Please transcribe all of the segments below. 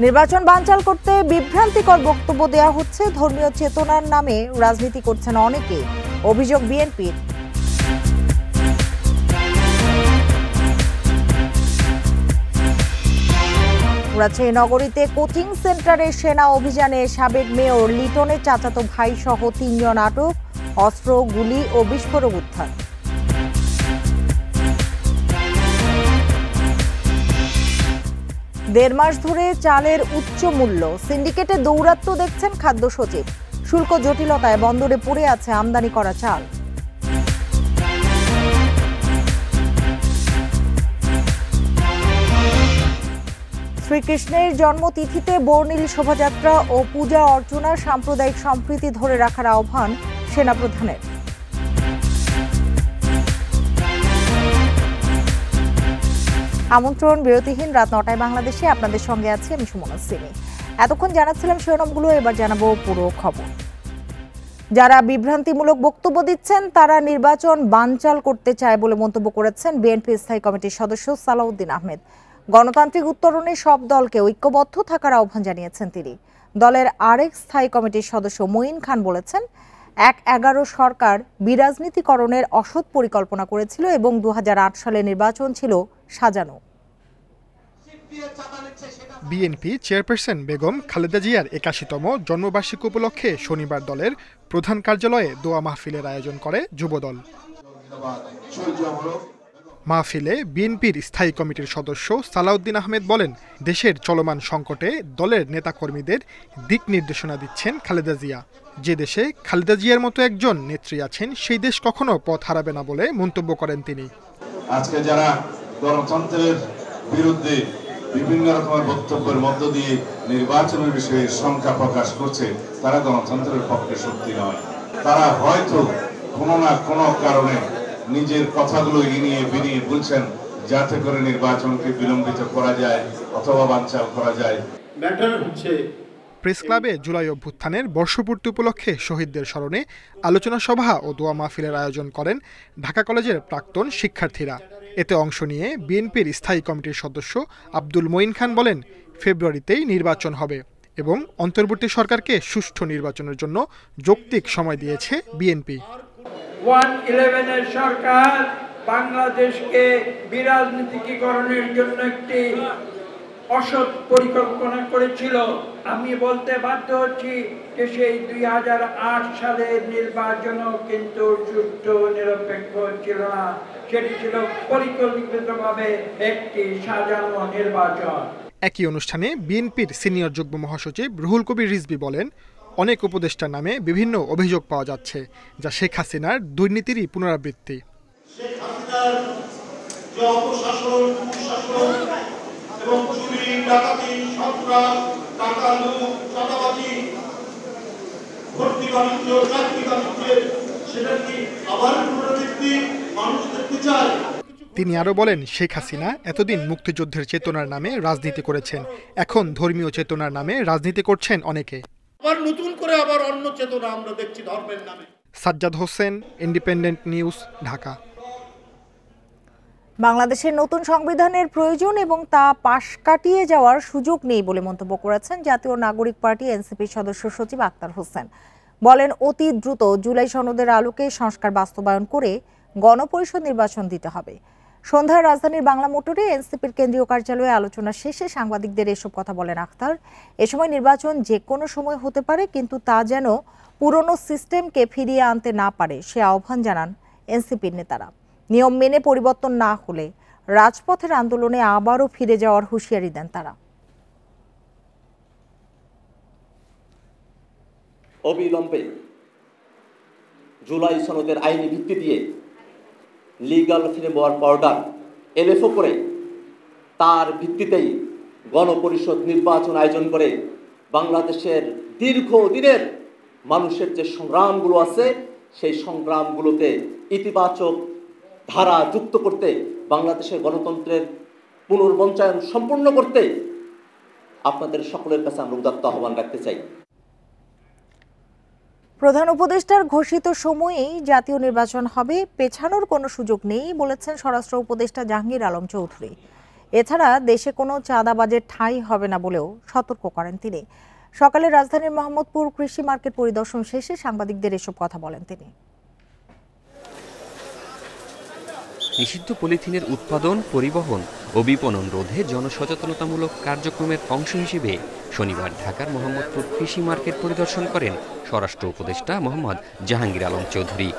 নির্বাচন বানচাল করতে বিভ্রান্তিকর বক্তব্য দেওয়া হচ্ছে, ধর্মীয় চেতনার নামে রাজনীতি করছেন অনেকে, অভিযোগ বিএনপির। রাজশাহী নগরীতে কোচিং সেন্টারে সেনা অভিযানে সাবেক মেয়র লিটনের চাচাতো ভাই সহ ৩ জন আটক, অস্ত্র, গুলি ও বিস্ফোরক উদ্ধার। দেড় মাস ধরে চালের উচ্চ মূল্য, সিন্ডিকেটে দৌরাত্ম্য দেখছেন খাদ্য সচিব। শুল্ক জটিলতায় বন্দরে পড়ে আছে আমদানি করা চাল। শ্রীকৃষ্ণের জন্মতিথিতে বর্ণিল শোভাযাত্রা ও পূজা অর্চনার সাম্প্রদায়িক সম্প্রীতি ধরে রাখার আহ্বান সেনাপ্রধানের। আমন্ত্রণ, বিরতিহীন রাত ৯টায় বাংলাদেশে আপনাদের সঙ্গে আছি আমি সুমনা সিমি। এতক্ষণ জানাচ্ছিলাম শিরোনামগুলো, এবার জানাবো পুরো খবর। যারা বিভ্রান্তিমূলক বক্তব্য দিচ্ছেন তারা নির্বাচন বানচাল করতে চায় বলে মন্তব্য করেছেন বিএনপি স্থায়ী কমিটির সদস্য সালাউদ্দিন আহমেদ। গণতান্ত্রিক উত্তরণে সব দলকে ঐক্যবদ্ধ থাকার আহ্বান জানিয়েছেন তিনি। দলের আরেক স্থায়ী কমিটির সদস্য মঈন খান বলেছেন, ১/১১ সরকার বিরাজনীতিকরণের অসৎ পরিকল্পনা করেছিল এবং ২০০৮ সালে নির্বাচন ছিল সাজানো। বিএনপি চেয়ারপারসন বেগম খালেদা জিয়ার ৮১তম জন্মবার্ষিকী উপলক্ষে শনিবার দলের প্রধান কার্যালয়ে দোয়া মাহফিলের আয়োজন করে যুবদল। মাহফিলে বিএনপির স্থায়ী কমিটির সদস্য সালাউদ্দিন আহমেদ বলেন, দেশের চলমান সংকটে দলের নেতাকর্মীদের দিক নির্দেশনা দিচ্ছেন খালেদা জিয়া। যে দেশে খালেদা জিয়ার মতো একজন নেত্রী আছেন সেই দেশ কখনো পথ হারাবে না বলে মন্তব্য করেন তিনি। আজকে যারা গণতন্ত্রের বিরুদ্ধে বিভিন্ন রকমের বক্তব্যের মধ্য দিয়ে নির্বাচনের বিষয়ে শঙ্কা প্রকাশ করছে, তারা গণতন্ত্রের পক্ষে শক্তি নয়। তারা হয়তো কোনো না কোনো কারণে নিজের কথাগুলো ইনিয়ে বিনিয়ে বলছেন যাতে করে নির্বাচনকে বিলম্বিত করা যায় অথবা বানচাল করা যায়। ম্যাটার হচ্ছে প্রেস ক্লাবে জুলাই অভ্যুত্থানের বর্ষপূর্তি উপলক্ষে শহীদদের স্মরণে আলোচনা সভা ও দোয়া মাহফিলের আয়োজন করেন ঢাকা কলেজের প্রাক্তন শিক্ষার্থীরা। এতে অংশ নিয়ে বিএনপির স্থায়ী কমিটির সদস্য আব্দুল মঈন খান বলেন, ফেব্রুয়ারিতেই নির্বাচন হবে এবং অন্তর্বর্তী সরকারকে সুষ্ঠু নির্বাচনের জন্য যৌক্তিক সময় দিয়েছে বিএনপি। 1/11 সরকার বাংলাদেশকে বিরাজনীতিকরণের জন্য একটি অসৎ পরিকল্পনা করেছিল। আমি বলতে বাধ্য হচ্ছি যে সেই ২০০৮ সালের নির্বাচনও কিন্তু সুষ্ঠু নিরপেক্ষ ছিল না, সেটি ছিল পরিকল্পিতভাবে একটি সাজানো নির্বাচন। একই অনুষ্ঠানে বিএনপির সিনিয়র যুগ্ম মহাসচিব রুহুল কবির রিজভী বলেন, অনেক উপদেষ্টার নামে বিভিন্ন অভিযোগ পাওয়া যাচ্ছে, যা শেখ হাসিনার দুর্নীতিরই পুনরাবৃত্তি। শেখ হাসিনার যে অপশাসন, কুশাসন এবং চুরি, ডাকাতি, সন্ত্রাস, টাকা লুট, চাঁদাবাজি, ভর্তি বাণিজ্য, চাকরি বাণিজ্যের, সেটা কি আবার পুনরাবৃত্তি মানুষ দেখতে চায়? তিনি আরও বলেন, শেখ হাসিনা এতদিন মুক্তিযুদ্ধের চেতনার নামে রাজনীতি করেছেন, এখন ধর্মীয় চেতনার নামে রাজনীতি করছেন অনেকে। আবার নতুন করে আবার অন্য চেতনা আমরা দেখছি ধর্মের নামে। Sajjad Hossain, independent News, Dhaka. বাংলাদেশের নতুন সংবিধানের প্রয়োজন এবং তা পাশ কাটিয়ে যাওয়ার সুযোগ নেই বলে মন্তব্য করেছেন জাতীয় নাগরিক পার্টি এনসিপির সদস্য সচিব আক্তার হোসেন। বলেন, অতি দ্রুত জুলাই সনদের আলোকে সংস্কার বাস্তবায়ন করে গণপরিষদ নির্বাচন দিতে হবে। সন্ধ্যায় রাজধানীর বাংলা মোটরে এনসিপির কেন্দ্রীয় কার্যালয়ে আলোচনা শেষে সাংবাদিকদের এসব কথা বলেন আক্তার। এ সময় নির্বাচন যে কোনো সময় হতে পারে, কিন্তু তা যেন পুরনো সিস্টেমকে ফিরিয়ে আনতে না পারে সে আহ্বান জানান এনসিপির নেতারা। নিয়ম মেনে পরিবর্তন না হলে রাজপথের আন্দোলনে আবারও ফিরে যাওয়ার হুঁশিয়ারি দেন তারা। অবিলম্বে জুলাই সনদের আইনি ভিত্তি দিয়ে লিগাল ফ্রেমওয়ার্ক অর্ডার এলএফও করে তার ভিত্তিতেই গণপরিষদ নির্বাচন আয়োজন করে বাংলাদেশের দীর্ঘদিনের মানুষের যে সংগ্রামগুলো আছে সেই সংগ্রামগুলোতে ইতিবাচক ধারা যুক্ত করতে, বাংলাদেশের গণতন্ত্রের পুনর্বঞ্চায়ন সম্পূর্ণ করতে আপনাদের সকলের কাছে আমরা উদাত্ত আহ্বান রাখতে চাই। প্রধান উপদেষ্টার ঘোষিত সময়েই জাতীয় নির্বাচন হবে, পেছানোর কোনো সুযোগ নেই বলেছেন স্বরাষ্ট্র উপদেষ্টা জাহাঙ্গীর আলম চৌধুরী। এছাড়া দেশে কোনো চাঁদাবাজের ঠাঁই হবে না বলেও সতর্ক করেন তিনি। সকালে রাজধানীর মোহাম্মদপুর কৃষি মার্কেট পরিদর্শন শেষে সাংবাদিকদের এসব কথা বলেন তিনি। নিষিদ্ধ পলিথিনের উৎপাদন, পরিবহন ও বিপণন রোধে জনসচেতনতামূলক কার্যক্রমের অংশ হিসেবে শনিবার ঢাকার মোহাম্মদপুর কৃষি মার্কেট পরিদর্শন করেন স্বরাষ্ট্র উপদেষ্টা মোহাম্মদ জাহাঙ্গীর আলম চৌধুরী।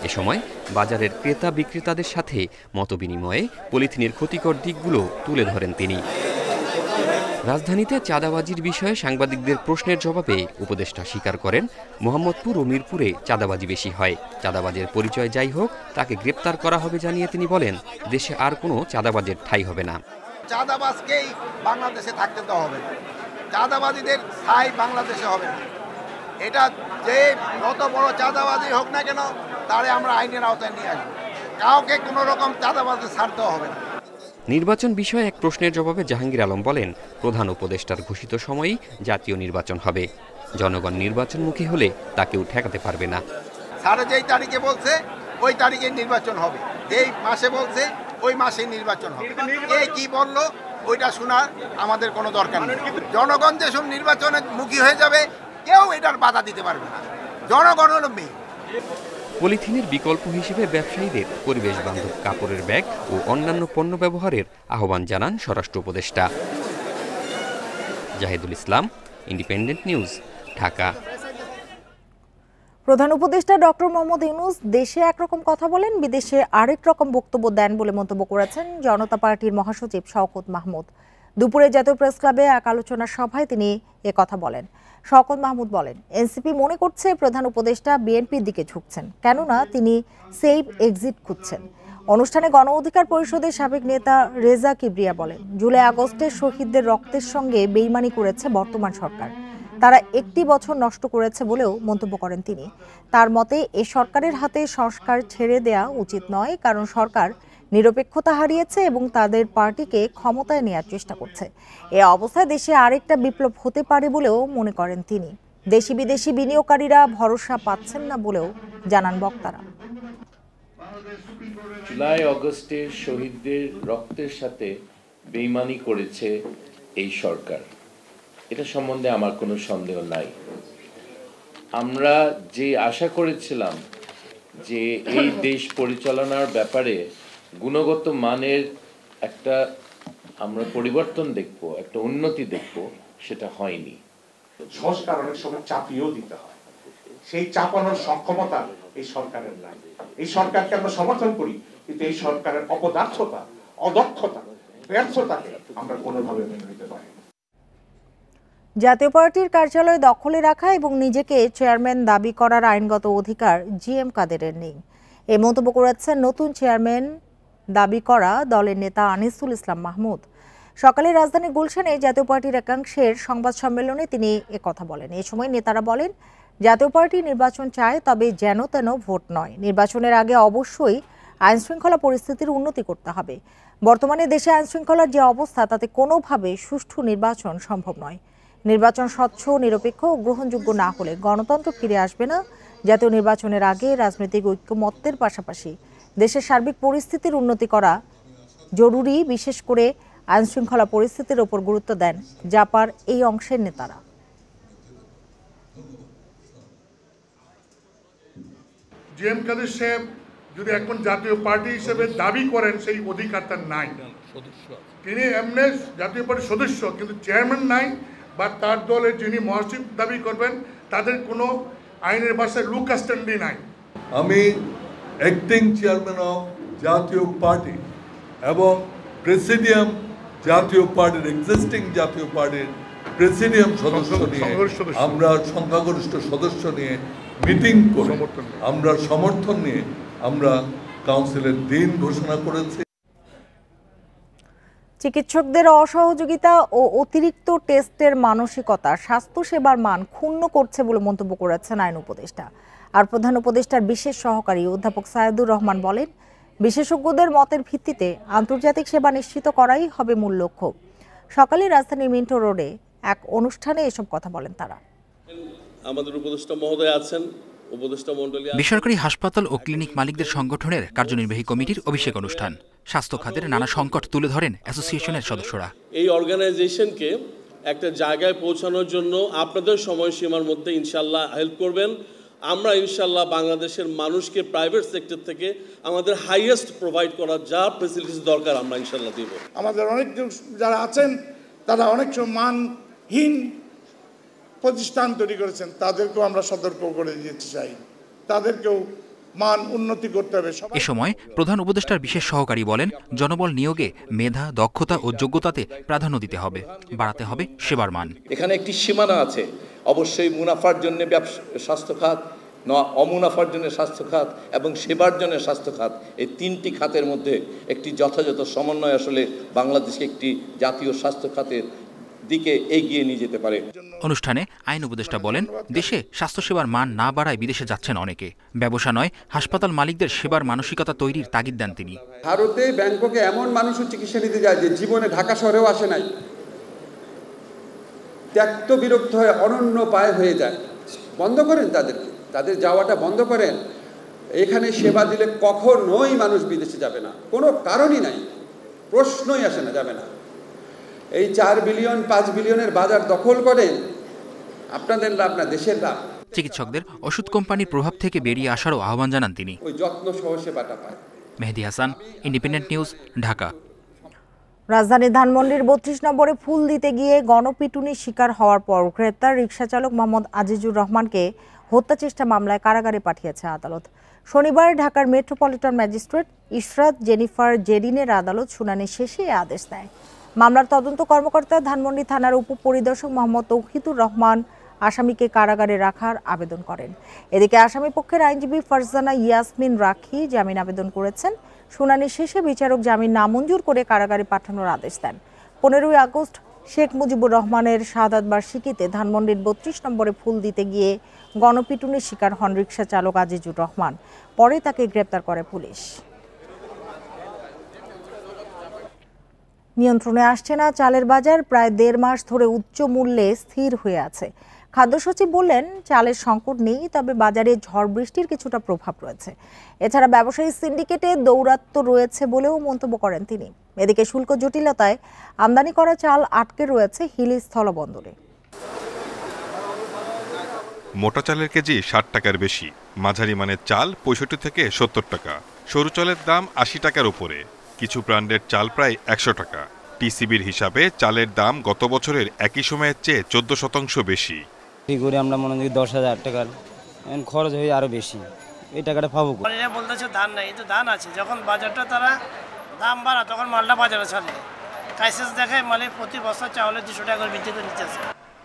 এ সময় বাজারের ক্রেতা বিক্রেতাদের সাথে মতবিনিময়ে পলিথিনের ক্ষতিকর দিকগুলো তুলে ধরেন তিনি। রাজধানীতে চাঁদাবাজির বিষয়ে সাংবাদিকদের প্রশ্নের জবাবে উপদেষ্টা স্বীকার করেন, মোহাম্মদপুর ও মিরপুরে চাঁদাবাজি বেশি হয়। চাঁদাবাজের পরিচয় যাই হোক, তাকে গ্রেপ্তার করা হবে জানিয়ে তিনি বলেন, দেশে আর কোনো চাঁদাবাজের ঠাঁই হবে না। চাঁদাবাজকেই বাংলাদেশে থাকতে দেওয়া হবে না, চাঁদাবাজীদের ঠাঁই বাংলাদেশে হবে না। এটা যে যত বড় চাঁদাবাজি হোক না কেন, তারে আমরা আইনের আওতায় নিয়ে আসবো। কাউকে কোনো রকম চাঁদাবাজি ছাড় দেওয়া হবে না। নির্বাচন বিষয়ে এক প্রশ্নের জবাবে জাহাঙ্গীর আলম বলেন, প্রধান উপদেষ্টার ঘোষিত সময়ই জাতীয় নির্বাচন হবে। জনগণ নির্বাচনমুখী হলে তাকেও ঠেকাতে পারবে না। স্যার যেই তারিখে বলছে ওই তারিখে নির্বাচন হবে, যেই মাসে বলছে ওই মাসে নির্বাচন হবে। কে কি বললো ওইটা শোনার আমাদের কোনো দরকার নেই। জনগণ যেসব নির্বাচনের মুখী হয়ে যাবে, কেউ এটার বাধা দিতে পারবে না। জনগণ হলো মেয়ে। পলিথিনের বিকল্প হিসেবে ব্যবসায়ীদের পরিবেশ বান্ধব কাপড়ের ব্যাগ ও অন্যান্য পণ্য ব্যবহারের আহ্বান জানান স্বরাষ্ট্র উপদেষ্টা। জাহিদুল ইসলাম, ইন্ডিপেন্ডেন্ট নিউজ, ঢাকা। প্রধান উপদেষ্টা ডক্টর মোহাম্মদ ইউনূস দেশে একরকম কথা বলেন, বিদেশে আরেক রকম বক্তব্য দেন বলে মন্তব্য করেছেন জনতা পার্টির মহাসচিব শওকত মাহমুদ। দুপুরে জাতীয় প্রেস ক্লাবে এক আলোচনা সভায় তিনি কথা বলেন। শওকত মাহমুদ বলেন, এনসিপি মনে করছে প্রধান উপদেষ্টা বিএনপির দিকে ঝুঁকছেন, কেননা তিনি সেফ এক্সিট খুঁজছেন। অনুষ্ঠানে গণ অধিকার পরিষদের সাবেক নেতা রেজা কিবরিয়া বলেন, জুলাই আগস্টে শহীদদের রক্তের সঙ্গে বেইমানি করেছে বর্তমান সরকার। তারা একটি বছর নষ্ট করেছে বলেও মন্তব্য করেন তিনি। তার মতে এ সরকারের হাতে সংস্কার ছেড়ে দেয়া উচিত নয়, কারণ সরকার নিরপেক্ষতা হারিয়েছে এবং তাদের পার্টিকে ক্ষমতায় নেওয়ার চেষ্টা করছে। এ অবস্থায় দেশে আরেকটা বিপ্লব হতে পারে বলেও মনে করেন তিনি। দেশি বিদেশি বিনিয়োগকারীরা ভরসা পাচ্ছেন না বলেও জানান বক্তারা। জুলাই আগস্টে শহীদদের রক্তের সাথে বেইমানি করেছে এই সরকার, এটা সম্বন্ধে আমার কোনো সন্দেহ নাই। আমরা যে আশা করেছিলাম যে এই দেশ পরিচালনার ব্যাপারে গুণগত মানের একটা আমরা পরিবর্তন দেখব, একটা উন্নতি দেখব, সেটা হয়নি। সংস্কার অনেক সময় চাপিয়েও দিতে হয়, সেই চাপানোর সক্ষমতা এই সরকারের নাই। এই সরকারকে আমরা সমর্থন করি, কিন্তু এই সরকারের অপদার্থতা, অদক্ষতা, ব্যর্থতাকে আমরা কোনোভাবে মেনে নিতে পারি। জাতীয় পার্টির কার্যালয় দখলে রাখা এবং নিজেকে চেয়ারম্যান দাবি করার আইনগত অধিকার জিএম কাদেরের নেই, এই মন্তব্য করেছেন নতুন চেয়ারম্যান দাবি করা দলের নেতা আনিসুল ইসলাম মাহমুদ। সকালে রাজধানীর গুলশানে জাতীয় পার্টির একাংশের সংবাদ সম্মেলনে তিনি কথা বলেন। এ সময় নেতারা বলেন, জাতীয় পার্টি নির্বাচন চায়, তবে যেন তেন ভোট নয়। নির্বাচনের আগে অবশ্যই আইনশৃঙ্খলা পরিস্থিতির উন্নতি করতে হবে। বর্তমানে দেশে আইনশৃঙ্খলার যে অবস্থা, তাতে কোনোভাবে সুষ্ঠু নির্বাচন সম্ভব নয়। নির্বাচন স্বচ্ছ, নিরপেক্ষ ও গ্রহণযোগ্য না হলে গণতন্ত্র ফিরে আসবে না। জাতীয় নির্বাচনের আগে রাজনৈতিক ঐক্যমত্যের পাশাপাশি দেশের সার্বিক পরিস্থিতির উন্নতি করা জরুরি, বিশেষ করে আইনশৃঙ্খলা পরিস্থিতির ওপর গুরুত্ব দেন জাপার এই অংশের নেতারা। জিএম কাদের সাহেব যদি এখন জাতীয় পার্টি হিসেবে দাবি করেন, সেই অধিকার তার নাই। তিনি এমনি জাতীয় পার্টির সদস্য, কিন্তু চেয়ারম্যান নাই, বা তার দলের যিনি মহাসচিব দাবি করবেন তাদের কোনো আইনের ভাষায় লুক স্ট্যান্ডি নাই। আমি অ্যাক্টিং চেয়ারম্যান অফ জাতীয় পার্টি এবং প্রেসিডিয়াম জাতীয় পার্টির এক্সিস্টিং জাতীয় পার্টির প্রেসিডিয়াম সদস্য নিয়ে আমরা সংখ্যাগরিষ্ঠ সদস্য নিয়ে মিটিং করে আমরা সমর্থন নিয়ে আমরা কাউন্সিলের দিন ঘোষণা করেছি। চিকিৎসকদের অসহযোগিতা ও অতিরিক্ত টেস্টের মানসিকতা স্বাস্থ্যসেবার মান ক্ষুণ্ণ করছে বলে মন্তব্য করেছেন আইন উপদেষ্টা। আর প্রধান উপদেষ্টার বিশেষ সহকারী অধ্যাপক সায়েদুর রহমান বলেন, বিশেষজ্ঞদের মতের ভিত্তিতে আন্তর্জাতিক সেবা নিশ্চিত করাই হবে মূল লক্ষ্য। সকালে রাজধানীর মিন্টো রোডে এক অনুষ্ঠানে এসব কথা বলেন তারা। আমাদের উপদেষ্টা মহোদয় আছেন, বেসরকারি হাসপাতাল ও ক্লিনিক মালিকদের সংগঠনের কার্যনির্বাহী কমিটির অভিষেক অনুষ্ঠান স্বাস্থ্য খাতের নানা সংকট তুলে ধরেন অ্যাসোসিয়েশনের সদস্যরা। এই অর্গানাইজেশনকে একটা জায়গায় পৌঁছানোর জন্য আপনাদের সময়সীমার মধ্যে ইনশাল্লাহ হেল্প করবেন। আমরা ইনশাল্লাহ বাংলাদেশের মানুষকে প্রাইভেট সেক্টর থেকে আমাদের হাইয়েস্ট প্রোভাইড করার যা ফেসিলিটিস দরকার আমরা ইনশাল্লাহ দেব। আমাদের অনেক যারা আছেন তারা অনেক সময় মানহীন প্রতিষ্ঠান তৈরি করেছেন, তাদেরকেও আমরা সতর্ক করে দিতে চাই, তাদেরকেও মান উন্নতি করতে হবে। এ সময় প্রধান উপদেষ্টার বিশেষ সহকারী বলেন, জনবল নিয়োগে মেধা, দক্ষতা ও যোগ্যতাতে প্রাধান্য দিতে হবে, বাড়াতে হবে সেবার মান। এখানে একটি সীমানা আছে, অবশ্যই মুনাফার জন্য স্বাস্থ্য খাত, অমুনাফার জন্য স্বাস্থ্য খাত এবং সেবার জন্য স্বাস্থ্য খাত, এই তিনটি খাতের মধ্যে একটি যথাযথ সমন্বয় আসলে বাংলাদেশকে একটি জাতীয় স্বাস্থ্য খাতের দিকে এগিয়ে নিয়ে যেতে পারে। অনুষ্ঠানে আইন উপদেষ্টা বলেন, দেশে স্বাস্থ্যসেবার মান না বাড়ায় বিদেশে যাচ্ছেন অনেকে। ব্যবসা নয়, হাসপাতাল মালিকদের সেবার মানসিকতা তৈরির তাগিদ দেন তিনি। ভারতে ব্যাংককে এমন মানুষও চিকিৎসা নিতে যায় যে জীবনে ঢাকা শহরেও আসে নাই, ত্যক্ত বিরক্ত হয়ে অনন্য পায় হয়ে যায়। বন্ধ করেন তাদেরকে, তাদের যাওয়াটা বন্ধ করেন। এখানে সেবা দিলে কখনোই মানুষ বিদেশে যাবে না, কোনো কারণই নাই, প্রশ্নই আসে না, যাবে না। এই 4 বিলিয়ন 5 বিলিয়নের বাজার দখল করেন, আপনাদের লাভ না, দেশের লাভ। চিকিৎসকদের ওষুধ কোম্পানির প্রভাব থেকে বেরিয়ে আসারও আহ্বান জানান তিনি। ওই যত্ন সহ সেবাটা পায়। মেহেদী হাসান, ইন্ডিপেন্ডেন্ট নিউজ, ঢাকা। রাজধানীর ধানমন্ডির 32 নম্বরে ফুল দিতে গিয়ে গণপিটুনির শিকার হওয়ার পর গ্রেপ্তার রিকশাচালক মোহাম্মদ আজিজুর রহমানকে হত্যা চেষ্টা মামলায় কারাগারে পাঠিয়েছে আদালত। শনিবার ঢাকার মেট্রোপলিটন ম্যাজিস্ট্রেট ইশরাত জেনিফার জেরিনের আদালত শুনানি শেষে এ আদেশ দেয়। মামলার তদন্ত কর্মকর্তা ধানমন্ডি থানার উপপরিদর্শক মোহাম্মদ তৌহিদুর রহমান আসামিকে কারাগারে রাখার আবেদন করেন। এদিকে আসামি পক্ষের আইনজীবী ফারজানা ইয়াসমিন রাখি জামিন আবেদন করেছেন। শুনানি শেষে বিচারক জামিন নামঞ্জুর করে কারাগারে পাঠানোর আদেশ দেন। 15ই আগস্ট শেখ মুজিবুর রহমানের শাহাদাত বার্ষিকীতে ধানমন্ডির 32 নম্বরে ফুল দিতে গিয়ে গণপিটুনির শিকার হন রিকশা চালক আজিজুর রহমান। পরে তাকে গ্রেপ্তার করে পুলিশ। নিয়ন্ত্রণে আসছে না চালের বাজার, প্রায় 1.5 মাস ধরে উচ্চ মূল্যে স্থির হয়ে আছে। খাদ্য সচিব বললেন, চালের সংকট নেই, তবে বাজারে ঝড় বৃষ্টির কিছুটা প্রভাব রয়েছে। এছাড়া ব্যবসায়ী সিন্ডিকেটে দৌরাত্ম্য রয়েছে বলেও মন্তব্য করেন তিনি। এদিকে শুল্ক জটিলতায় আমদানি করা চাল আটকে রয়েছে হিলি স্থলবন্দরে। মোটা চালের কেজি 60 টাকার বেশি, মাঝারি মানের চাল 65 থেকে 70 টাকা, সরু চালের দাম 80 টাকার উপরে, কিছু ব্র্যান্ডের চাল প্রায় 100 টাকা। টিসিবির হিসাবে চালের দাম গত বছরের একই সময়ের চেয়ে 14% বেশি। করে আমরা মনে করি 10,000 টাকার খরচ হয়ে আরো বেশি, এই টাকাটা পাবো। বলতেছে ধান নাই, তো ধান আছে, যখন বাজারটা তারা দাম বাড়া তখন মালটা বাজারে চলে, ক্রাইসিস দেখায় মালে প্রতি বছর চাউলের 200 টাকা করে বৃদ্ধি করে দিতেছে।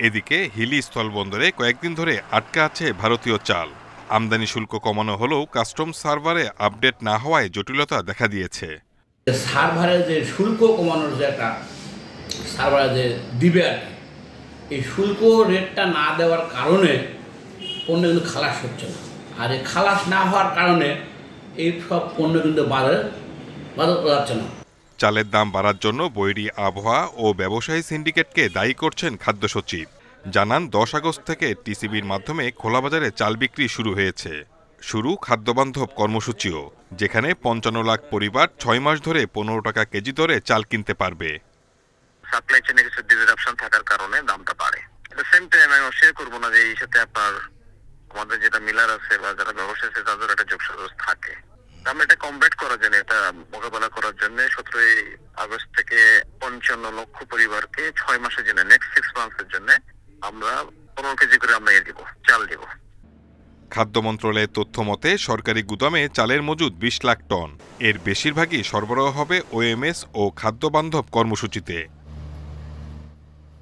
এদিকে হিলি স্থলবন্দরে কয়েকদিন ধরে আটকে আছে ভারতীয় চাল। আমদানি শুল্ক কমানো হলেও কাস্টম সার্ভারে আপডেট না হওয়ায় জটিলতা দেখা দিয়েছে। সার্ভারে যে শুল্ক কমানোর যে একটা সার্ভারে যে দিবে আর কি, এই শুল্ক রেটটা না দেওয়ার কারণে পণ্য কিন্তু খালাস হচ্ছে না, আর এই খালাস না হওয়ার কারণে এই সব পণ্য কিন্তু বাজার করা যাচ্ছে না। চালের দাম বাড়ার জন্য বৈরী আবহাওয়া ও ব্যবসায়ী সিন্ডিকেটকে দায়ী করছেন খাদ্য সচিব। জানান 10 আগস্ট থেকে টিসিবির মাধ্যমে খোলা বাজারে চাল বিক্রি শুরু হয়েছে। শুরু খাদ্যবান্ধব কর্মসূচিও, যেখানে 55 লাখ পরিবার 6 মাস ধরে 15 টাকা কেজি দরে চাল কিনতে পারবে। সাপ্লাই চেইনে কিছু ডিসরাপশন থাকার কারণে দামটা বাড়ে। এট দ্য সেম টাইম আমি অস্বীকার করবো না যে এই সাথে আপনার আমাদের যেটা মিলার আছে বা যারা ব্যবসা আছে তাদের একটা যোগসাজশ থাকে। আমরা এটা কমব্যাট করার জন্য, এটা মোকাবেলা করার জন্য 17 আগস্ট থেকে 55 লক্ষ পরিবারকে 6 মাসের জন্য, নেক্সট 6 মান্থসের জন্য আমরা 15 কেজি করে আমরা দিব, চাল দিব। খাদ্য মন্ত্রণালয়ের তথ্য মতে সরকারি গুদামে চালের মজুদ 20 লাখ টন। এর বেশিরভাগই সরবরাহ হবে ওএমএস ও খাদ্যবান্ধব কর্মসূচিতে।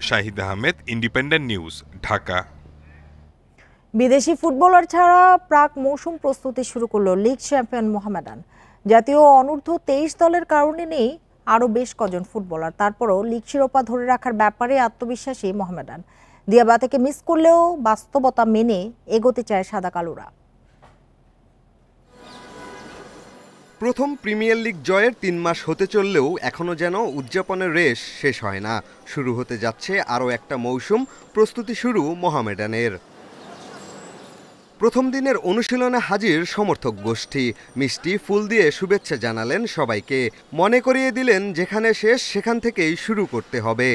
Shahid Ahmed, independent News, Dhaka. বিদেশি ফুটবলার ছাড়া প্রাক মৌসুম প্রস্তুতি শুরু করলো লিগ চ্যাম্পিয়ন মোহামেডান। জাতীয় অনূর্ধ্ব 23 দলের কারণে নেই আরও বেশ কজন ফুটবলার, তারপরও লিগ শিরোপা ধরে রাখার ব্যাপারে আত্মবিশ্বাসী মোহামেডান। দিয়াবাতেকে মিস করলেও বাস্তবতা মেনে এগোতে চায় সাদা কালোরা। প্রথম প্রিমিয়ার লিগ জয়ের 3 মাস হতে চললেও এখনও যেন উদযাপনের রেশ শেষ হয় না। শুরু হতে যাচ্ছে আরও একটা মৌসুম, প্রস্তুতি শুরু মোহামেডানের। প্রথম দিনের অনুশীলনে হাজির সমর্থক গোষ্ঠী, মিষ্টি ফুল দিয়ে শুভেচ্ছা জানালেন সবাইকে, মনে করিয়ে দিলেন যেখানে শেষ সেখান থেকেই শুরু করতে হবে।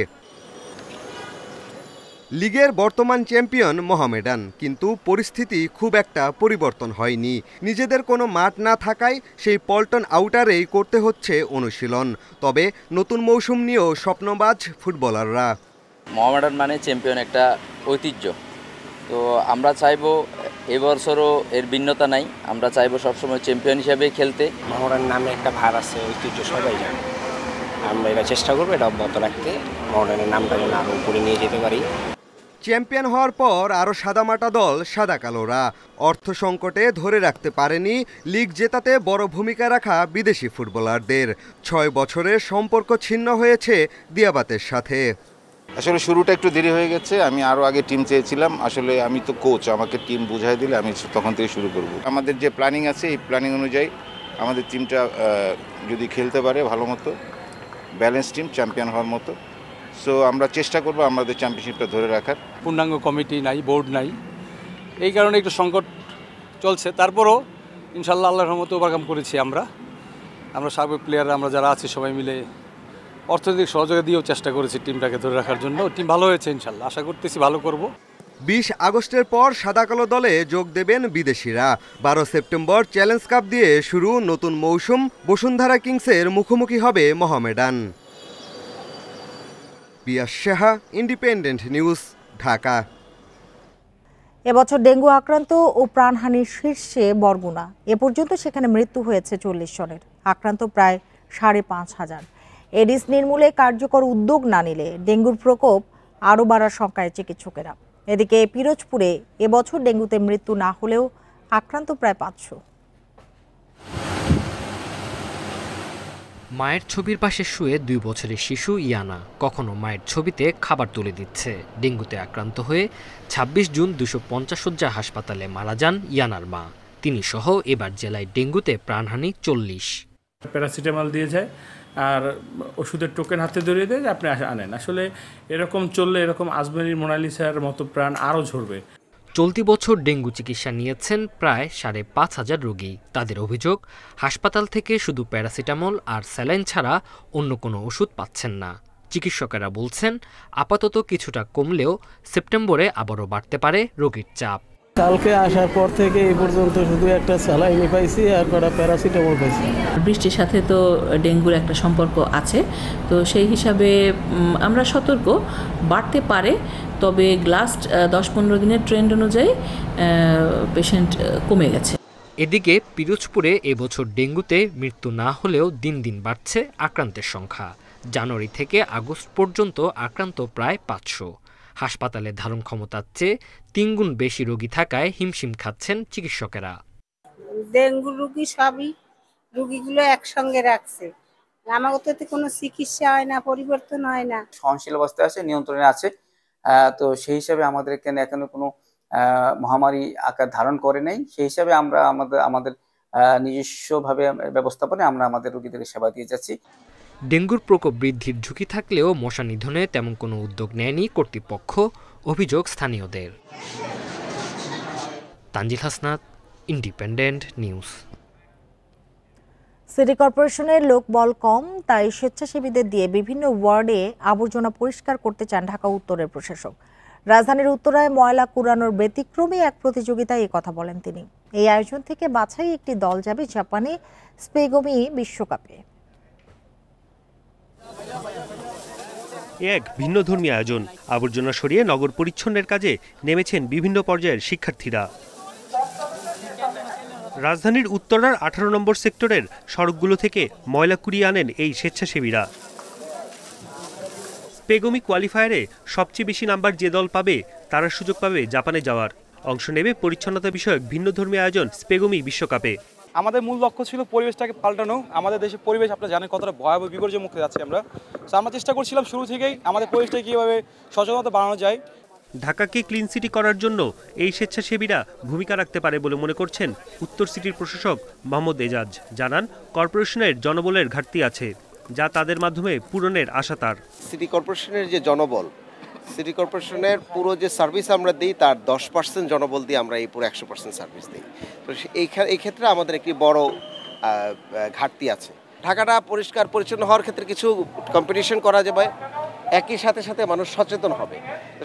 লিগের বর্তমান চ্যাম্পিয়ন মোহামেডান, কিন্তু পরিস্থিতি খুব একটা পরিবর্তন হয়নি। নিজেদের কোনো মাঠ না থাকায় সেই পল্টন আউটারেই করতে হচ্ছে অনুশীলন। তবে নতুন মৌসুম নিয়েও স্বপ্নবাজ ফুটবলাররা। মোহামেডান মানে চ্যাম্পিয়ন, একটা ঐতিহ্য। তো আমরা চাইবো এবছরও এর ভিন্নতা নাই, আমরা চাইবো সবসময় চ্যাম্পিয়ন হিসেবে খেলতে। মোহামেডান নামে একটা ভার আছে, ঐতিহ্য সবাই জানে। আমরা এটা চেষ্টা করবো এটা অব্যাহত রাখতে, মোহামেডানের নামটা যেন আরও উপরে নিয়ে যেতে পারি। চ্যাম্পিয়ন হওয়ার পর আরও সাদামাটা দল সাদা কালোরা। অর্থ সংকটে ধরে রাখতে পারেনি লিগ জেতাতে বড় ভূমিকা রাখা বিদেশি ফুটবলারদের। 6 বছরের সম্পর্ক ছিন্ন হয়েছে দিয়াবাতের সাথে। আসলে শুরুটা একটু দেরি হয়ে গেছে, আমি আরও আগে টিম চেয়েছিলাম। আসলে আমি তো কোচ, আমাকে টিম বুঝাই দিলে আমি তখন থেকে শুরু করব। আমাদের যে প্ল্যানিং আছে এই প্ল্যানিং অনুযায়ী আমাদের টিমটা যদি খেলতে পারে ভালো মতো, ব্যালেন্স টিম, চ্যাম্পিয়ন হওয়ার মতো, সো আমরা চেষ্টা করব আমাদের চ্যাম্পিয়নশিপটা ধরে রাখার। পূর্ণাঙ্গ কমিটি নাই, বোর্ড নাই, এই কারণে একটু সংকট চলছে। তারপরও ইনশাল্লাহ আল্লাহর রহমতে ওভারকাম করেছি আমরা সাবেক প্লেয়াররা আমরা যারা আছি সবাই মিলে অর্থনৈতিক সহযোগিতা দিয়েও চেষ্টা করেছি টিমটাকে ধরে রাখার জন্য। টিম ভালো হয়েছে ইনশাল্লাহ, আশা করতেছি ভালো করব। 20 আগস্টের পর সাদা কালো দলে যোগ দেবেন বিদেশিরা। 12 সেপ্টেম্বর চ্যালেঞ্জ কাপ দিয়ে শুরু নতুন মৌসুম। বসুন্ধরা কিংসের মুখোমুখি হবে মোহামেডান। পিয়াস সাহা, ইন্ডিপেন্ডেন্ট নিউজ, ঢাকা। এবছর ডেঙ্গু আক্রান্ত ও প্রাণহানির শীর্ষে বরগুনা। এ পর্যন্ত সেখানে মৃত্যু হয়েছে 40 জনের, আক্রান্ত প্রায় 5,500। এডিস নির্মূলে কার্যকর উদ্যোগ না নিলে ডেঙ্গুর প্রকোপ আরও বাড়ার শঙ্কায় চিকিৎসকেরা। এদিকে পিরোজপুরে এবছর ডেঙ্গুতে মৃত্যু না হলেও আক্রান্ত প্রায় 500। মায়ের ছবির পাশে শুয়ে 2 বছরের শিশু ইয়ানা কখনো মায়ের ছবিতে খাবার তুলে দিচ্ছে। ডেঙ্গুতে আক্রান্ত হয়ে 26 জুন 250 শয্যা হাসপাতালে মারা যান ইয়ানার মা। তিনি সহ এবার জেলায় ডেঙ্গুতে প্রাণহানি 40। প্যারাসিটামল দিয়ে যায় আর ওষুধের টোকেন হাতে ধরিয়ে দেয় যে আপনি আনেন। আসলে এরকম চললে এরকম আজমেরির মোনালিসার মতো প্রাণ আরও ঝরবে। চলতি বছর ডেঙ্গু চিকিৎসা নিয়েছেন প্রায় 5,500 রোগী। তাদের অভিযোগ, হাসপাতাল থেকে শুধু প্যারাসিটামল আর স্যালাইন ছাড়া অন্য কোনো ওষুধ পাচ্ছেন না। চিকিৎসকেরা বলছেন আপাতত কিছুটা কমলেও সেপ্টেম্বরে আবারও বাড়তে পারে রোগীর চাপ। কালকে আসার পর থেকে এই পর্যন্ত শুধু একটা স্যালাইন পাইছি আর কটা প্যারাসিটামল পাইছি। বৃষ্টির সাথে তো ডেঙ্গুর একটা সম্পর্ক আছে, তো সেই হিসাবে আমরা সতর্ক, বাড়তে পারে। তবে লাস্ট 10-15 দিনের ট্রেন্ড অনুযায়ী পেশেন্ট কমে গেছে। এদিকে পিরোজপুরে এবছর ডেঙ্গুতে মৃত্যু না হলেও দিন দিন বাড়ছে আক্রান্তের সংখ্যা। জানুয়ারি থেকে আগস্ট পর্যন্ত আক্রান্ত প্রায় 500। হাসপাতালে ধারণ ক্ষমতার চেয়ে 3 গুণ বেশি রোগী থাকায় হিমশিম খাচ্ছেন চিকিৎসকেরা। ডেঙ্গু রোগী সবই রোগীগুলো একসঙ্গে রাখছে, আমাগততে কোনো চিকিৎসা হয় না, পরিবর্তন হয় না। সহনশীল অবস্থায় আছে, নিয়ন্ত্রণে আছে। তো সেই হিসাবে আমাদের এখানে কোনো মহামারী আকার ধারণ করে নাই। সেই হিসাবে আমরা আমাদের নিজস্বভাবে ব্যবস্থাপনে আমরা আমাদের রোগীদের সেবা দিয়ে যাচ্ছি। ডেঙ্গুর প্রকোপ বৃদ্ধির ঝুঁকি থাকলেও মশা নিধনে তেমন কোনো উদ্যোগ নেয়নি কর্তৃপক্ষ, অভিযোগ স্থানীয়দের। Tanzil Hasnat, independent news. City কর্পোরেশনের লোকবল কম, তাই স্বেচ্ছাসেবীদের দিয়ে বিভিন্ন ওয়ার্ডে আবর্জনা পরিষ্কার করতে চান ঢাকা উত্তরের প্রশাসক। রাজধানীর উত্তরায় ময়লা কুড়ানোর ব্যতিক্রমী এক প্রতিযোগিতায় এই কথা বলেন তিনি। এই আয়োজন থেকে বাছাই একটি দল যাবে জাপানে স্পেগমি বিশ্বকাপে। এক ভিন্নধর্মী আয়োজন। আবর্জনা সরিয়ে নগর পরিচ্ছন্নের কাজে নেমেছেন বিভিন্ন পর্যায়ের শিক্ষার্থীরা। রাজধানীর উত্তরার 18 নম্বর সেক্টরের সড়কগুলো থেকে ময়লা কুড়িয়ে আনেন এই স্বেচ্ছাসেবীরা। স্পেগমি কোয়ালিফায়ারে সবচেয়ে বেশি নাম্বার যে দল পাবে তারা সুযোগ পাবে জাপানে যাওয়ার। অংশ নেবে পরিচ্ছন্নতা বিষয়ক ভিন্নধর্মী আয়োজন স্পেগমি বিশ্বকাপে। আমাদের মূল লক্ষ্য ছিল পরিবেশটাকে পাল্টানো। আমাদের দেশের পরিবেশ আপনারা জানেন কতটা ভয়াবহ বিপর্যয়ের মুখে যাচ্ছি আমরা। তো আমরা চেষ্টা করছিলাম শুরু থেকেই আমাদের পরিবেশটাকে কীভাবে সচেতনতা বাড়ানো যায়। ঢাকাকে ক্লিন সিটি করার জন্য এই স্বেচ্ছাসেবীরা ভূমিকা রাখতে পারে বলে মনে করছেন উত্তর সিটির প্রশাসক মোহাম্মদ এজাজ। জানান, কর্পোরেশনের জনবলের ঘাটতি আছে, যা তাদের মাধ্যমে পূরণের আশা তার। সিটি কর্পোরেশনের যে জনবল, সিটি কর্পোরেশনের পুরো যে সার্ভিস আমরা দিই তার 10% জনবল দিয়ে আমরা এই পুরো 100% সার্ভিস দিই। তো এই ক্ষেত্রে আমাদের একটি বড় ঘাটতি আছে। ঢাকাটা পরিষ্কার পরিচ্ছন্ন হওয়ার ক্ষেত্রে কিছু কম্পিটিশন করা যাবে, একই সাথে সাথে মানুষ সচেতন হবে।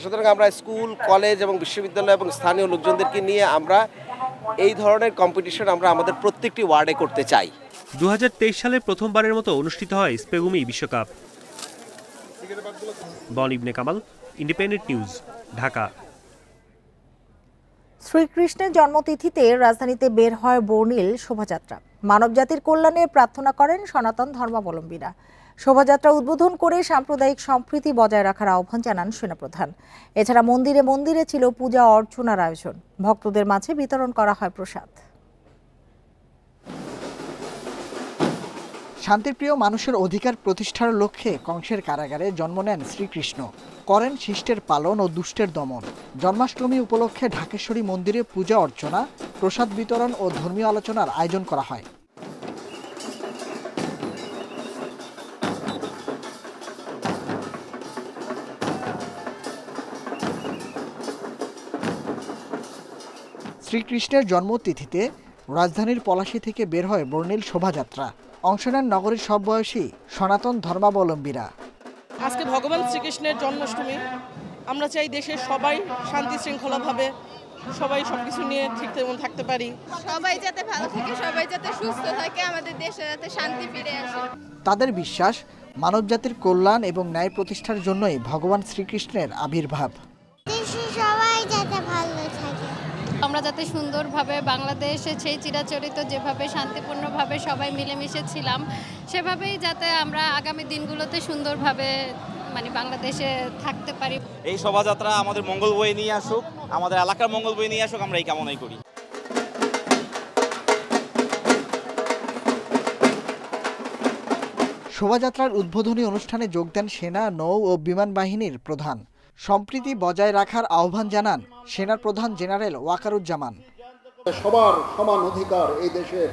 সুতরাং আমরা স্কুল, কলেজ এবং বিশ্ববিদ্যালয় এবং স্থানীয় লোকজনদেরকে নিয়ে আমরা এই ধরনের কম্পিটিশন আমরা আমাদের প্রত্যেকটি ওয়ার্ডে করতে চাই। 2023 সালে প্রথমবারের মতো অনুষ্ঠিত হয় স্পেগুমি বিশ্বকাপ। বন ইবনে কামাল, ইন্ডিপেন্ডেন্ট নিউজ, ঢাকা। শ্রীকৃষ্ণের জন্মতিথিতে রাজধানীতে বের হয় বর্ণিল শোভাযাত্রা। মানবজাতির কল্যাণে প্রার্থনা করেন সনাতন ধর্মাবলম্বীরা। শোভাযাত্রা উদ্বোধন করে সাম্প্রদায়িক সম্প্রীতি বজায় রাখার আহ্বান জানান সেনাপ্রধান। এছাড়া মন্দিরে মন্দিরে ছিল পূজা অর্চনার আয়োজন। ভক্তদের মাঝে বিতরণ করা হয় প্রসাদ। শান্তিপ্রিয় মানুষের অধিকার প্রতিষ্ঠার লক্ষ্যে কংসের কারাগারে জন্ম নেন শ্রীকৃষ্ণ। করেন শিষ্টের পালন ও দুষ্টের দমন। জন্মাষ্টমী উপলক্ষে ঢাকেশ্বরী মন্দিরে পূজা অর্চনা, প্রসাদ বিতরণ ও ধর্মীয় আলোচনার আয়োজন করা হয়। শ্রীকৃষ্ণের জন্মতিথিতে রাজধানীর পলাশী থেকে বের হয় বর্ণিল শোভাযাত্রা। অংশ নেন নগরীর সব বয়সী সনাতন ধর্মাবলম্বীরা। আজকে ভগবান শ্রীকৃষ্ণের জন্মাষ্টমী। আমরা চাই দেশের সবাই শান্তি শৃঙ্খলাভাবে সবাই সবকিছু নিয়ে ঠিক তেমন থাকতে পারি। সবাই যাতে ভালো থাকে, সবাই যাতে সুস্থ থাকে, আমাদের দেশে যাতে শান্তি ফিরে আসে। তাদের বিশ্বাস, মানবজাতির কল্যাণ এবং ন্যায় প্রতিষ্ঠার জন্যই ভগবান শ্রীকৃষ্ণের আবির্ভাব। সবাই যাতে ভালো থাকে, আমরা যাতে সুন্দরভাবে বাংলাদেশে সেই চিরাচরিত যেভাবে শান্তিপূর্ণভাবে সবাই মিলেমিশে ছিলাম সেভাবেই যাতে আমরা আগামী দিনগুলোতে সুন্দরভাবে বাংলাদেশে থাকতে পারি। এই শোভাযাত্রা আমাদের মঙ্গল বয়ে নিয়ে আসুক, আমাদের এলাকার মঙ্গল বয়ে নিয়ে আসুক, আমরা এই কামনাই করি। শোভাযাত্রার উদ্বোধনী অনুষ্ঠানে যোগ দেন সেনা, নৌ ও বিমান বাহিনীর প্রধান। সম্প্রীতি বজায় রাখার আহ্বান জানান সেনার প্রধান জেনারেল ওয়াকারুজ্জামান। সবার সমান অধিকার এই দেশের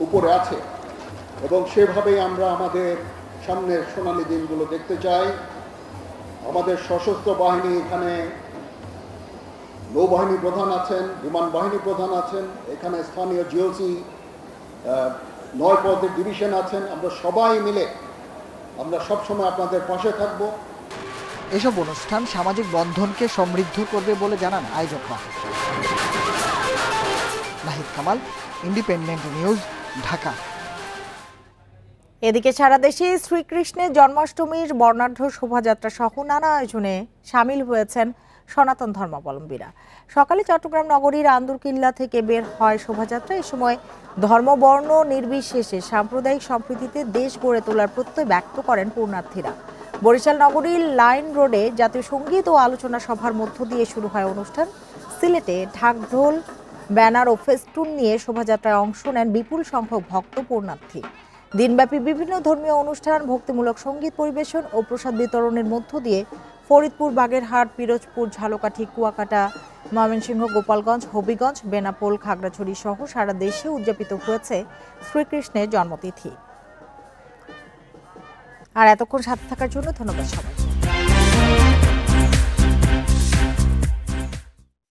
উপরে আছে এবং সেভাবেই আমরা আমাদের সামনের সোনালী দিনগুলো দেখতে চাই। আমাদের সশস্ত্র বাহিনী, এখানে নৌবাহিনী প্রধান আছেন, বিমান বাহিনী প্রধান আছেন, এখানে স্থানীয় জিওসি 9 পদের ডিভিশন আছেন। আমরা সবাই মিলে আমরা সবসময় আপনাদের পাশে থাকব। এসব অনুষ্ঠান সামাজিক বন্ধনকে সমৃদ্ধ করবে বলে জানান আয়োজকরা। Nahid Kamal, Independent News, Dhaka. এদিকে সারা দেশে শ্রীকৃষ্ণের জন্মাষ্টমীর বর্ণাঢ্য শোভাযাত্রা সহ নানা আয়োজনে সামিল হয়েছেন সনাতন ধর্মাবলম্বীরা। সকালে চট্টগ্রাম নগরীর আন্দরকিল্লা থেকে বের হয় শোভাযাত্রা। এ সময় ধর্মবর্ণ নির্বিশেষে সাম্প্রদায়িক সম্প্রীতিতে দেশ গড়ে তোলার প্রত্যয় ব্যক্ত করেন পুণ্যার্থীরা। বরিশাল নগরীর লাইন রোডে জাতীয় সঙ্গীত ও আলোচনা সভার মধ্য দিয়ে শুরু হয় অনুষ্ঠান। সিলেটে ঢাকঢোল, ব্যানার ও ফেস্টুন নিয়ে শোভাযাত্রায় অংশ নেন বিপুল সংখ্যক ভক্ত পুণ্যার্থী। দিনব্যাপী বিভিন্ন ধর্মীয় অনুষ্ঠান, ভক্তিমূলক সঙ্গীত পরিবেশন ও প্রসাদ বিতরণের মধ্য দিয়ে ফরিদপুর, বাগেরহাট, পিরোজপুর, ঝালকাঠি, কুয়াকাটা, ময়মনসিংহ, গোপালগঞ্জ, হবিগঞ্জ, বেনাপোল, খাগড়াছড়ি সহ সারা দেশে উদযাপিত হয়েছে শ্রীকৃষ্ণের জন্মতিথি। আর এতক্ষণ সাথে থাকার জন্য ধন্যবাদ সবাই।